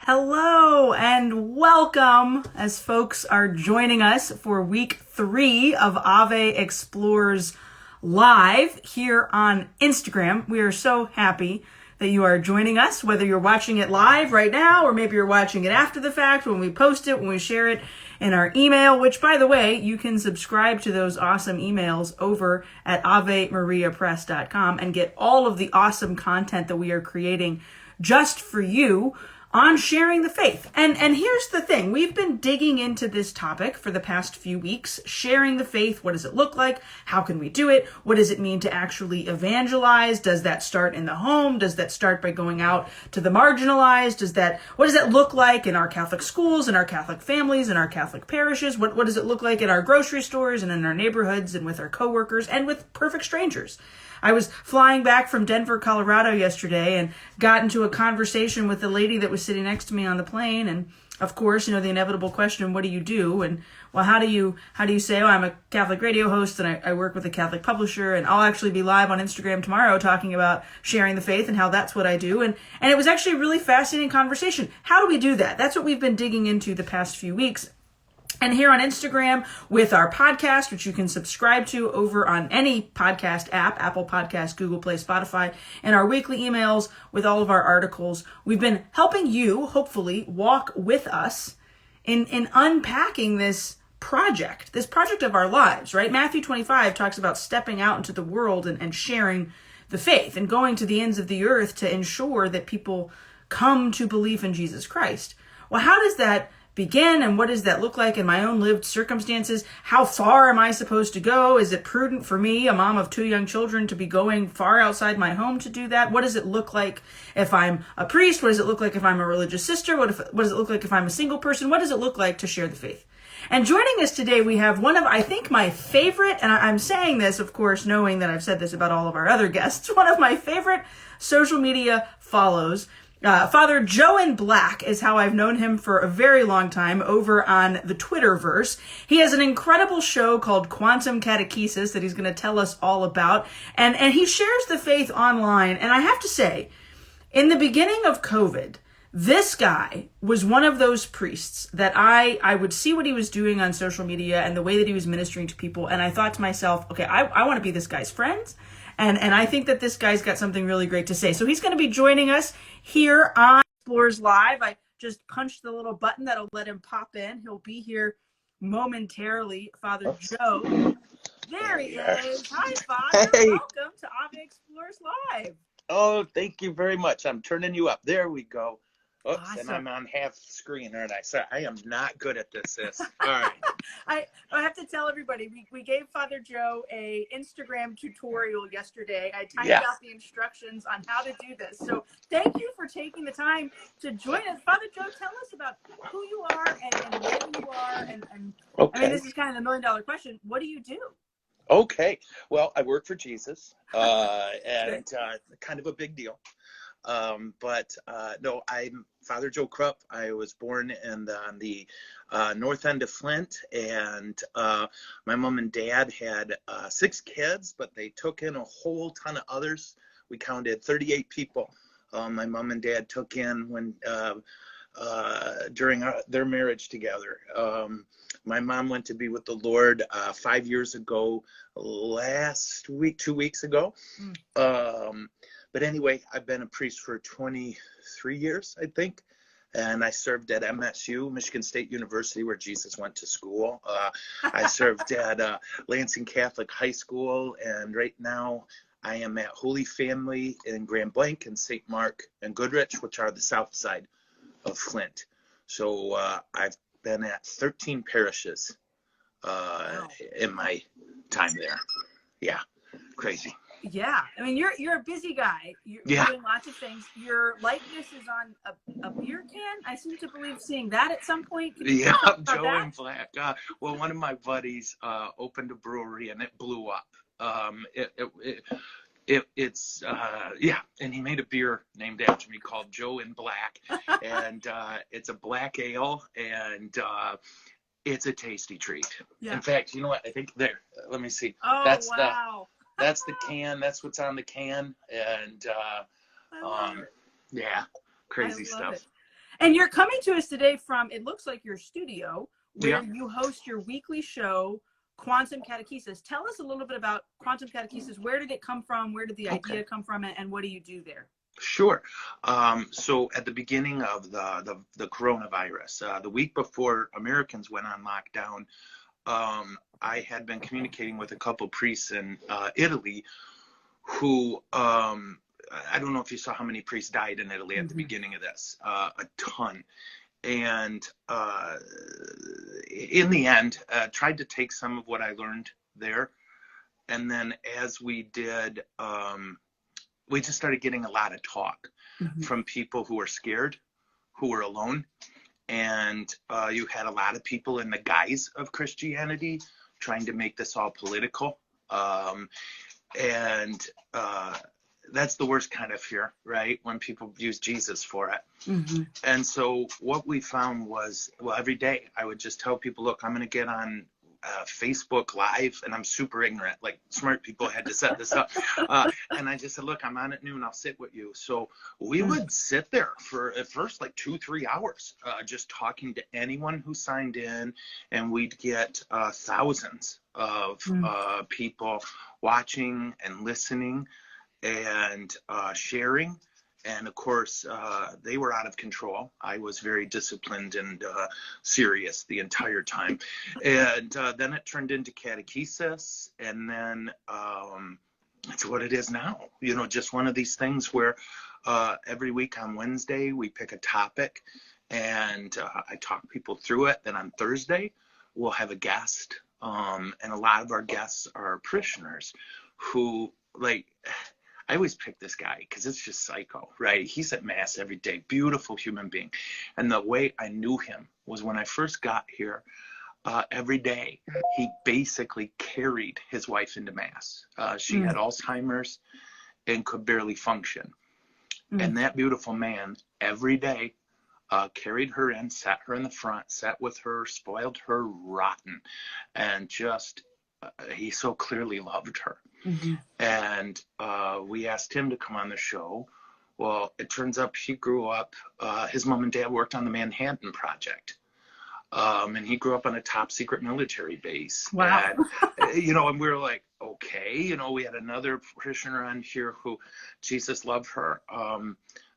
Hello and welcome as folks are joining us for week 3 of Ave Explores live here on Instagram. We are so happy that you are joining us, whether you're watching it live right now or maybe you're watching it after the fact when we post it, when we share it in our email, which, by the way, you can subscribe to those awesome emails over at AveMariaPress.com and get all of the awesome content that we are creating just for you on sharing the faith. And here's the thing. We've been digging into this topic for the past few weeks. Sharing the faith. What does it look like? How can we do it? What does it mean to actually evangelize? Does that start in the home? Does that start by going out to the marginalized? What does that look like in our Catholic schools, in our Catholic families, in our Catholic parishes? What does it look like in our grocery stores and in our neighborhoods and with our coworkers and with perfect strangers? I was flying back from Denver, Colorado yesterday and got into a conversation with the lady that was sitting next to me on the plane. And of course, the inevitable question, what do you do? And well, how do you say, oh, I'm a Catholic radio host and I work with a Catholic publisher and I'll actually be live on Instagram tomorrow talking about sharing the faith and how that's what I do. And it was actually a really fascinating conversation. How do we do that? That's what we've been digging into the past few weeks. And here on Instagram with our podcast, which you can subscribe to over on any podcast app, Apple Podcasts, Google Play, Spotify, and our weekly emails with all of our articles. We've been helping you, hopefully, walk with us in unpacking this project of our lives, right? Matthew 25 talks about stepping out into the world and sharing the faith and going to the ends of the earth to ensure that people come to belief in Jesus Christ. Well, how does that begin, and what does that look like in my own lived circumstances? How far am I supposed to go? Is it prudent for me, a mom of 2 young children, to be going far outside my home to do that? What does it look like if I'm a priest? What does it look like if I'm a religious sister? What does it look like if I'm a single person? What does it look like to share the faith? And joining us today, we have one of, I think, my favorite, and I'm saying this, of course, knowing that I've said this about all of our other guests, one of my favorite social media follows. Father Joe in Black is how I've known him for a very long time over on the Twitterverse. He has an incredible show called Quantum Catechesis that he's going to tell us all about. And he shares the faith online. And I have to say, in the beginning of COVID, this guy was one of those priests that I would see what he was doing on social media and the way that he was ministering to people. And I thought to myself, okay, I want to be this guy's friend. And I think that this guy's got something really great to say. So he's going to be joining us here on Explores Live. I just punched the little button that'll let him pop in. He'll be here momentarily. Father Joe. There he is. Hi, Father. Hey. Welcome to Ave Explores Live. Oh, thank you very much. I'm turning you up. There we go. Oops, Awesome. And I'm on half screen, aren't I? So I am not good at this, sis. All right. I have to tell everybody, we gave Father Joe a Instagram tutorial yesterday. I typed out the instructions on how to do this. So thank you for taking the time to join us. Father Joe, tell us about who you are and where you are. And Okay. I mean, this is kind of the $1,000,000 question. What do you do? Okay. Well, I work for Jesus, and kind of a big deal. No, I'm Father Joe Krupp. I was born on the north end of Flint, and my mom and dad had 6 kids, but they took in a whole ton of others. We counted 38 people. My mom and dad took in when during their marriage together. My mom went to be with the Lord 5 years ago, last week, 2 weeks ago. But anyway, I've been a priest for 23 years, I think. And I served at MSU, Michigan State University, where Jesus went to school. I served at Lansing Catholic High School. And right now I am at Holy Family in Grand Blanc and St. Mark and Goodrich, which are the south side of Flint. So I've been at 13 parishes in my time there. Yeah, crazy. Yeah, I mean, you're a busy guy. You're doing lots of things. Your likeness is on a beer can. I seem to believe seeing that at some point. Yeah, Joe in Black. Well, one of my buddies opened a brewery and it blew up. And he made a beer named after me called Joe in Black, and it's a black ale, and it's a tasty treat. Yeah. In fact, you know what? I think there. Let me see. Oh, that's wow. That's the can. That's what's on the can. And crazy stuff. And you're coming to us today from, it looks like your studio, where Yeah. you host your weekly show, Quantum Catechesis. Tell us a little bit about Quantum Catechesis. Where did it come from? Where did the idea come from? And what do you do there? Sure. So at the beginning of the coronavirus, the week before Americans went on lockdown, I had been communicating with a couple priests in Italy who, I don't know if you saw how many priests died in Italy at the beginning of this, a ton. And in the end, tried to take some of what I learned there. And then as we did, we just started getting a lot of talk from people who were scared, who were alone. And you had a lot of people in the guise of Christianity trying to make this all political. And that's the worst kind of fear, right? When people use Jesus for it. And so what we found was, well, every day I would just tell people, look, I'm going to get on Facebook Live, and I'm super ignorant. Like, smart people had to set this up. And I just said, look, I'm on at noon. I'll sit with you. So we would sit there for at first like 2-3 hours, just talking to anyone who signed in, and we'd get thousands of people watching and listening and sharing. And of course, they were out of control. I was very disciplined and serious the entire time. And then it turned into catechesis. And then it's what it is now. You know, just one of these things where every week on Wednesday, we pick a topic and I talk people through it. Then on Thursday, we'll have a guest. And a lot of our guests are parishioners who, like, I always pick this guy because it's just psycho, right? He's at Mass every day, beautiful human being. And the way I knew him was when I first got here, every day, he basically carried his wife into Mass. She had Alzheimer's and could barely function. And that beautiful man, every day, carried her in, sat her in the front, sat with her, spoiled her rotten, and just, he so clearly loved her. And we asked him to come on the show. Well, it turns out he grew up, his mom and dad worked on the Manhattan Project. And he grew up on a top secret military base. Wow. And, you know, and we were like, okay, you know, we had another parishioner on here who, Jesus loved her.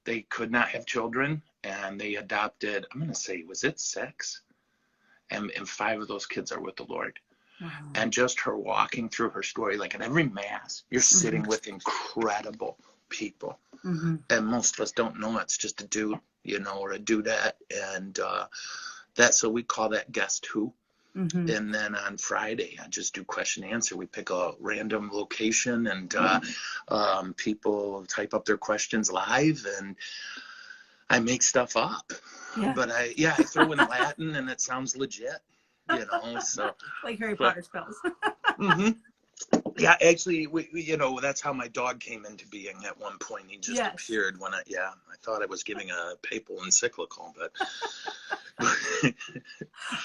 They could not have children, and they adopted, I'm going to say, was it 6? And 5 of those kids are with the Lord. Wow. And just her walking through her story, like at every Mass, you're sitting with incredible people. And most of us don't know it's just a dude, you know, or a dudette. And so we call that Guest Who. And then on Friday, I just do question and answer. We pick a random location and people type up their questions live, and I make stuff up. But I throw in Latin and it sounds legit. You know, so like Harry Potter spells. Yeah, actually, we, you know, that's how my dog came into being at one point. He just appeared when I thought I was giving a papal encyclical, but.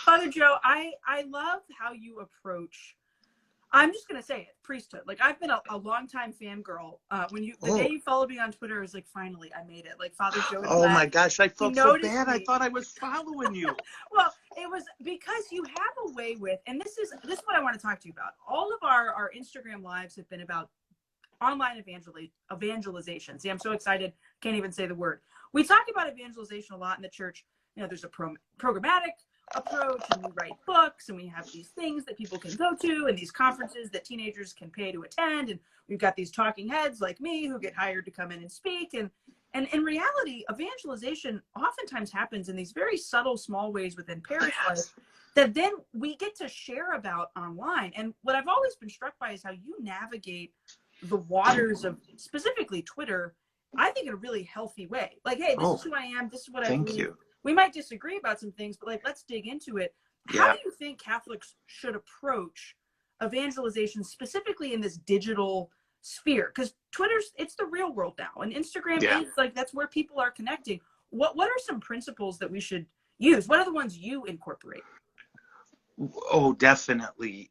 Father Joe, I love how you approach, I'm just going to say it, priesthood. Like, I've been a longtime fangirl. The day you followed me on Twitter, I was like, finally, I made it. Like, Father Joe. Oh my gosh, I felt so bad. I thought I was following you. Well, it was because you have a way with, and this is what I want to talk to you about. All of our Instagram lives have been about online evangelization. See, I'm so excited. Can't even say the word. We talk about evangelization a lot in the church. You know, there's a programmatic approach, and we write books, and we have these things that people can go to, and these conferences that teenagers can pay to attend, and we've got these talking heads like me who get hired to come in and speak, and in reality, evangelization oftentimes happens in these very subtle, small ways within parish life that then we get to share about online. And what I've always been struck by is how you navigate the waters of specifically Twitter, I think, in a really healthy way. Like, hey, this is who I am, this is what I believe. Thank you. We might disagree about some things, but like, let's dig into it. How do you think Catholics should approach evangelization, specifically in this digital sphere? Because it's the real world now, and Instagram is like, that's where people are connecting. What are some principles that we should use? What are the ones you incorporate? Oh, definitely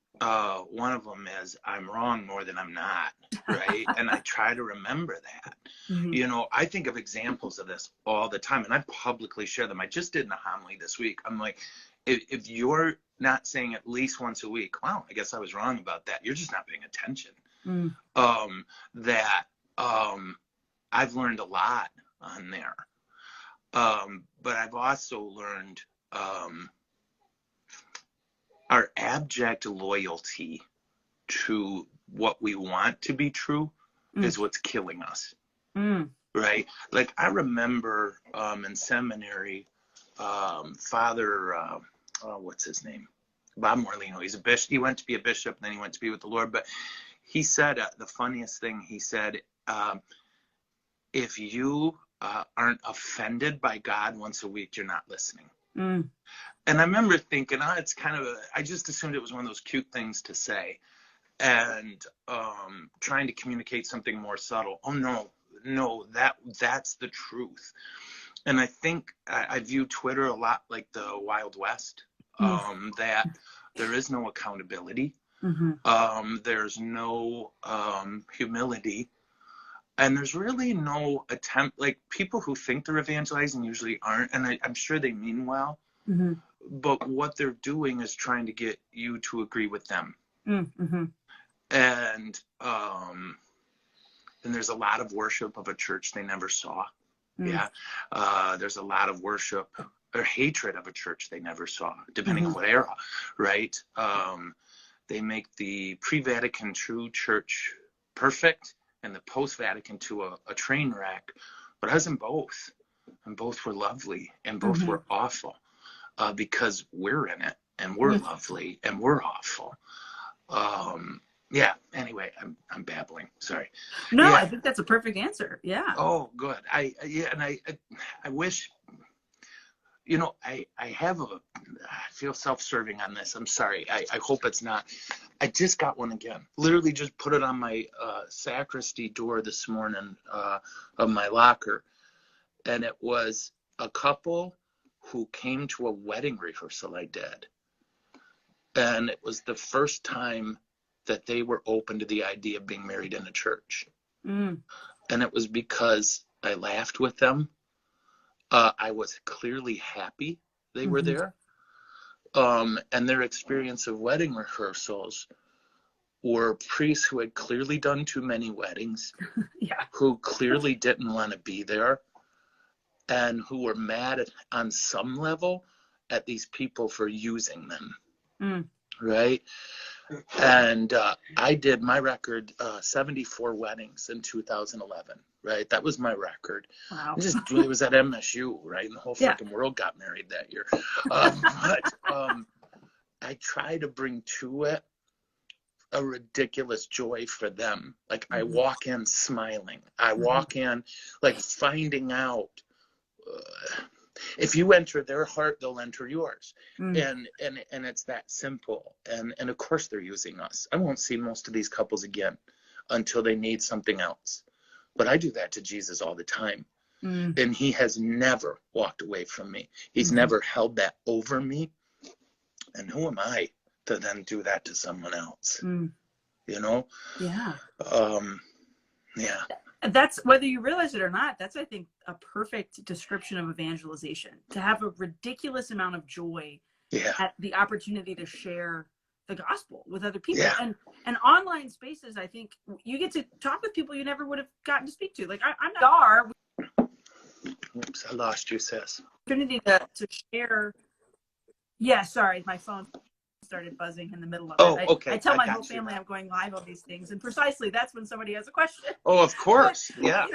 one of them is I'm wrong more than I'm not, right? And I try to remember that. Mm-hmm. I think of examples of this all the time, and I publicly share them. I just did a homily this week. I'm like, if you're not saying at least once a week, well, I guess I was wrong about that. You're just not paying attention. Mm. I've learned a lot on there. But I've also learned our abject loyalty to what we want to be true is what's killing us. Right? Like I remember in seminary, Father, what's his name? Bob Morlino. He's a bishop. He went to be a bishop, and then he went to be with the Lord. But he said the funniest thing. He said, if you aren't offended by God once a week, you're not listening. And I remember thinking, it's kind of I just assumed it was one of those cute things to say, and trying to communicate something more subtle. Oh no, that's the truth. And I think I view Twitter a lot like the Wild West, that there is no accountability. There's no humility. And there's really no attempt, like people who think they're evangelizing usually aren't. And I'm sure they mean well. But what they're doing is trying to get you to agree with them. And there's a lot of worship of a church they never saw. There's a lot of worship or hatred of a church they never saw, depending on what era, right? They make the pre-Vatican II church perfect and the post-Vatican II a train wreck. But I was in both, and both were lovely, and both were awful, because we're in it, and we're lovely, and we're awful. Anyway, I'm babbling. Sorry. No, I think that's a perfect answer. Yeah. Oh, good. I wish, I feel self-serving on this. I'm sorry. I hope it's not. I just got one again. Literally just put it on my sacristy door this morning of my locker. And it was a couple who came to a wedding rehearsal I did. And it was the first time that they were open to the idea of being married in a church. And it was because I laughed with them. I was clearly happy they were there. And their experience of wedding rehearsals were priests who had clearly done too many weddings, who clearly didn't want to be there, and who were mad on some level at these people for using them. Right? And I did my record, 74 weddings in 2011, right? That was my record. Wow. It was at MSU, right? And the whole freaking world got married that year. But I try to bring to it a ridiculous joy for them. Like I walk in smiling. I walk in like finding out. If you enter their heart, they'll enter yours. And it's that simple. And of course they're using us. I won't see most of these couples again until they need something else. But I do that to Jesus all the time. And he has never walked away from me. He's never held that over me. And who am I to then do that to someone else? Yeah. Yeah. That's, whether you realize it or not, that's, I think, a perfect description of evangelization. To have a ridiculous amount of joy at the opportunity to share the gospel with other people. And online spaces, I think you get to talk with people you never would have gotten to speak to. Like I'm not. Oops, I lost you, sis. Opportunity to share. Yeah, sorry, my phone started buzzing in the middle of it. Okay. I tell my whole family I'm going live on these things, and precisely that's when somebody has a question. Oh, of course. But,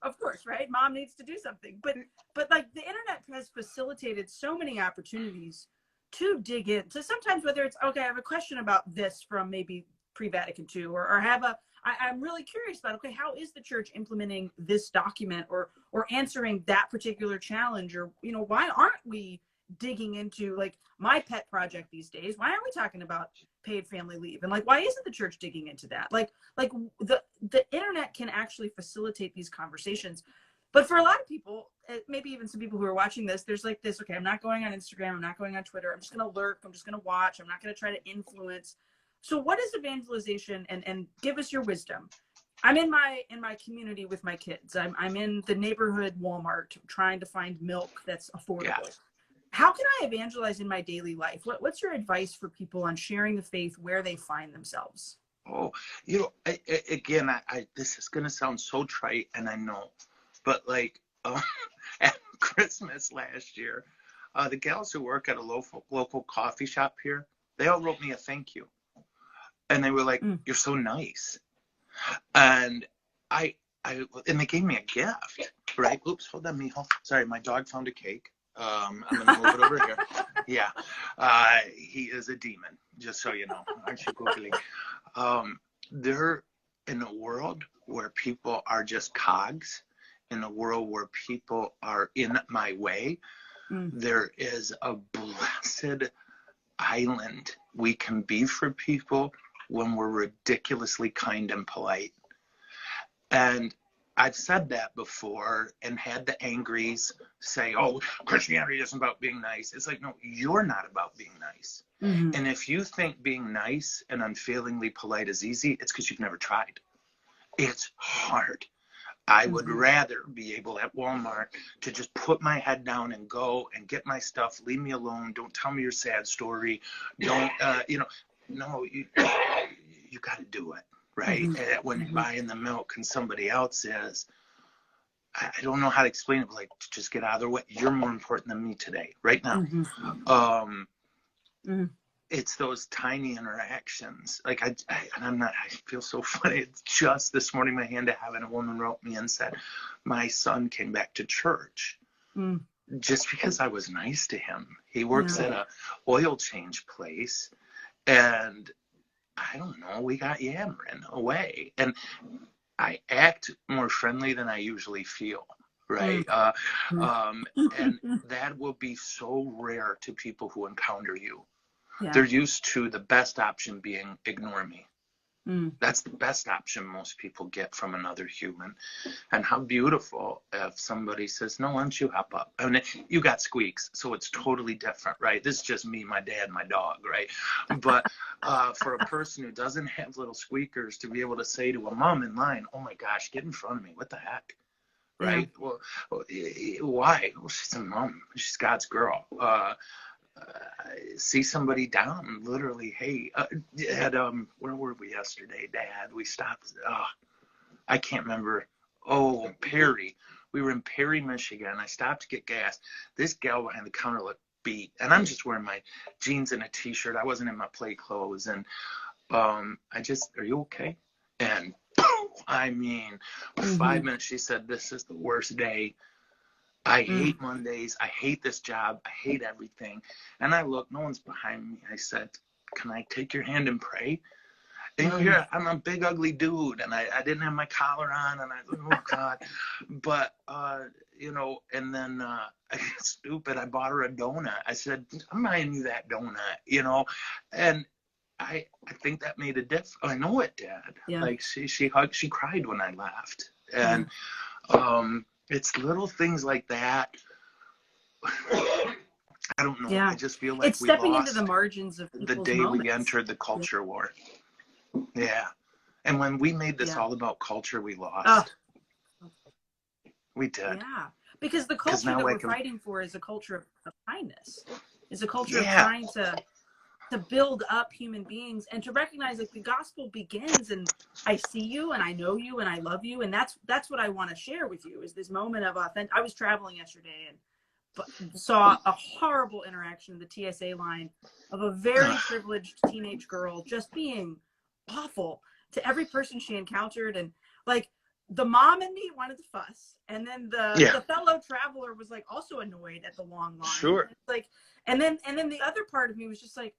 of course, right? Mom needs to do something. But like the internet has facilitated so many opportunities to dig in. So sometimes whether it's, okay, I have a question about this from maybe pre-Vatican II, or I'm really curious about, okay, how is the church implementing this document or answering that particular challenge? Or, why aren't we digging into, like, my pet project these days? Why aren't we talking about paid family leave? And, like, why isn't the church digging into that? Like the internet can actually facilitate these conversations. But for a lot of people, maybe even some people who are watching this, there's like this, okay, I'm not going on Instagram, I'm not going on Twitter, I'm just going to lurk, I'm just going to watch, I'm not going to try to influence. So what is evangelization, and give us your wisdom? I'm in my community with my kids. I'm in the neighborhood Walmart trying to find milk that's affordable. Yeah. How can I evangelize in my daily life? What's your advice for people on sharing the faith where they find themselves? Oh, again, this is gonna sound so trite, and I know, but like at Christmas last year, the gals who work at a local coffee shop here, they all wrote me a thank you, and they were like, "You're so nice," and and they gave me a gift, right? Oops, hold on, Mijo. Sorry, my dog found a cake. I'm gonna move it over here. Yeah, he is a demon, just so you know. Aren't you googling? They're in a world where people are just cogs, in a world where people are in my way. There is a blessed island we can be for people when we're ridiculously kind and polite. And I've said that before and had the angries say, oh, Christianity isn't about being nice. It's like, no, you're not about being nice. And if you think being nice and unfailingly polite is easy, it's because you've never tried. It's hard. I would rather be able at Walmart to just put my head down and go and get my stuff. Leave me alone. Don't tell me your sad story. Don't, no, you got to do it. Right? When you're buying the milk and somebody else is, I don't know how to explain it, but like, just get out of their way. You're more important than me today, right now. It's those tiny interactions. Like I feel so funny. It's just this morning, my hand to heaven, a woman wrote me and said, my son came back to church just because I was nice to him. He works at a oil change place, and I don't know, we got yammering away. And I act more friendly than I usually feel, right? And that will be so rare to people who encounter you. They're used to the best option being ignore me. That's the best option most people get from another human. And how beautiful if somebody says, no, why don't you hop up? I mean, you got squeaks, so it's totally different, right? This is just me, my dad, my dog, right? But for a person who doesn't have little squeakers to be able to say to a mom in line, oh my gosh, get in front of me, what the heck? Right? Well, why? Well, she's a mom. She's God's girl. See somebody down, literally, hey, where were we yesterday, Dad? We stopped, I can't remember. Oh, Perry. We were in Perry, Michigan. I stopped to get gas. This gal behind the counter looked beat, and I'm just wearing my jeans and a t-shirt. I wasn't in my play clothes, and are you okay? And I mean, 5 minutes, she said, this is the worst day. I hate Mondays. I hate this job. I hate everything. And I look, no one's behind me. I said, can I take your hand and pray? And here, I'm a big, ugly dude, and I didn't have my collar on, and I thought, oh, God. But, and then I got stupid. I bought her a donut. I said, I'm buying you that donut, and I think that made a difference. I know it did. Yeah. Like, she hugged, she cried when I left. And, it's little things like that. I don't know. Yeah. I just feel like it's stepping into the margins of the day moments. We entered the culture war. Yeah. And when we made this all about culture, we lost. We did. Yeah. Because the culture that we're fighting for is a culture of kindness. It's a culture of trying to build up human beings and to recognize that the gospel begins and I see you and I know you and I love you. And that's what I want to share with you is this moment of authentic. I was traveling yesterday and saw a horrible interaction in the TSA line of a very privileged teenage girl just being awful to every person she encountered. And like the mom and me wanted to fuss. And then the fellow traveler was like also annoyed at the long line. Sure. Like, and then the other part of me was just like,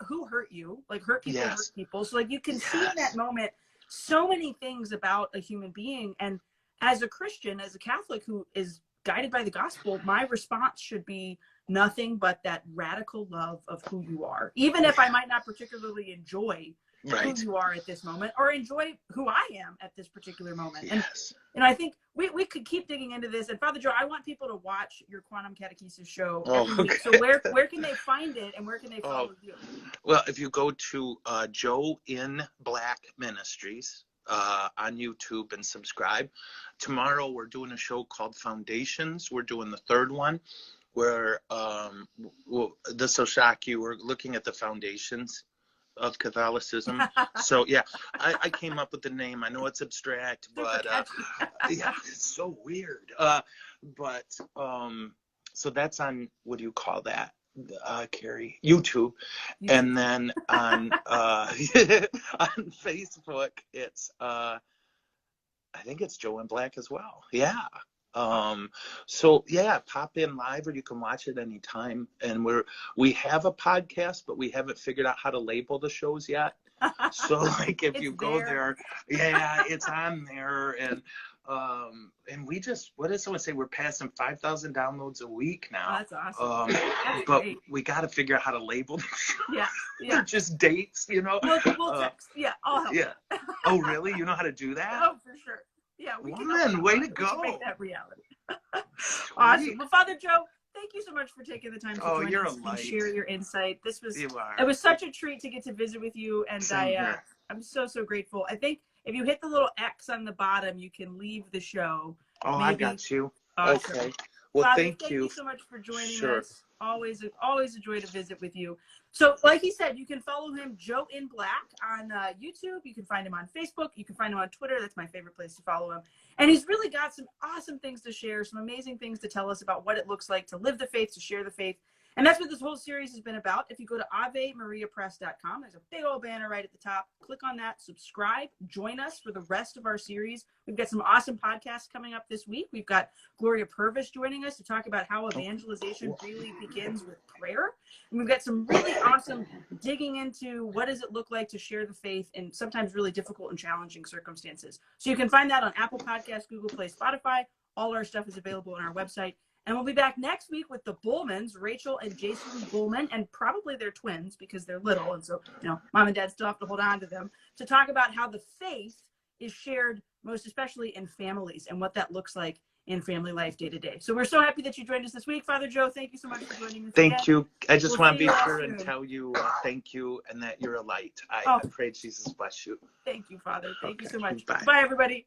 who hurt you? Like hurt people hurt people. So like you can see in that moment so many things about a human being. And as a Christian, as a Catholic who is guided by the gospel, my response should be nothing but that radical love of who you are. Even if I might not particularly enjoy Right. who you are at this moment, or enjoy who I am at this particular moment. Yes. And I think we could keep digging into this. And Father Joe, I want people to watch your Quantum Catechesis show every week. So where can they find it, and where can they follow you? Well, if you go to Joe in Black Ministries on YouTube and subscribe. Tomorrow we're doing a show called Foundations. We're doing the third one, where this will shock you. We're looking at the foundations of Catholicism. So yeah, I came up with the name. I know it's abstract, but yeah, it's so weird. So that's on, what do you call that, Carrie? YouTube. And then on on Facebook, it's I think it's Joe in Black as well. Yeah. So yeah, pop in live, or you can watch it anytime. And we have a podcast, but we haven't figured out how to label the shows yet. So like if you go there, yeah, it's on there. And we just, what did someone say? We're passing 5,000 downloads a week now. Oh, that's awesome. That's but great. we got to figure out how to label them. Yeah. They're just dates, you know. We'll text. Yeah, I'll help. Yeah. Oh, really? You know how to do that? Oh, for sure. Yeah, we can. Way to go. Make that reality. Awesome. Well, Father Joe, thank you so much for taking the time to join us and share your insight. It was such a treat to get to visit with you, and I'm so grateful. I think if you hit the little X on the bottom, you can leave the show. Oh, maybe. I got you. Awesome. Okay. Well, Father, thank you so much for joining us. Always a joy to visit with you. So, like he said, you can follow him, Joe in Black, on YouTube. You can find him on Facebook. You can find him on Twitter. That's my favorite place to follow him. And he's really got some awesome things to share, some amazing things to tell us about what it looks like to live the faith, to share the faith. And that's what this whole series has been about. If you go to AveMariaPress.com, there's a big old banner right at the top. Click on that, subscribe, join us for the rest of our series. We've got some awesome podcasts coming up this week. We've got Gloria Purvis joining us to talk about how evangelization really begins with prayer. And we've got some really awesome digging into what does it look like to share the faith in sometimes really difficult and challenging circumstances. So you can find that on Apple Podcasts, Google Play, Spotify. All our stuff is available on our website. And we'll be back next week with the Bullmans, Rachel and Jason Bullman, and probably their twins because they're little. And so, mom and dad still have to hold on to them, to talk about how the faith is shared most especially in families and what that looks like in family life day to day. So we're so happy that you joined us this week. Father Joe, thank you so much for joining us. Thank you. I just want to be sure and tell you thank you, and that you're a light. I pray Jesus bless you. Thank you, Father. Thank you so much. Bye, everybody.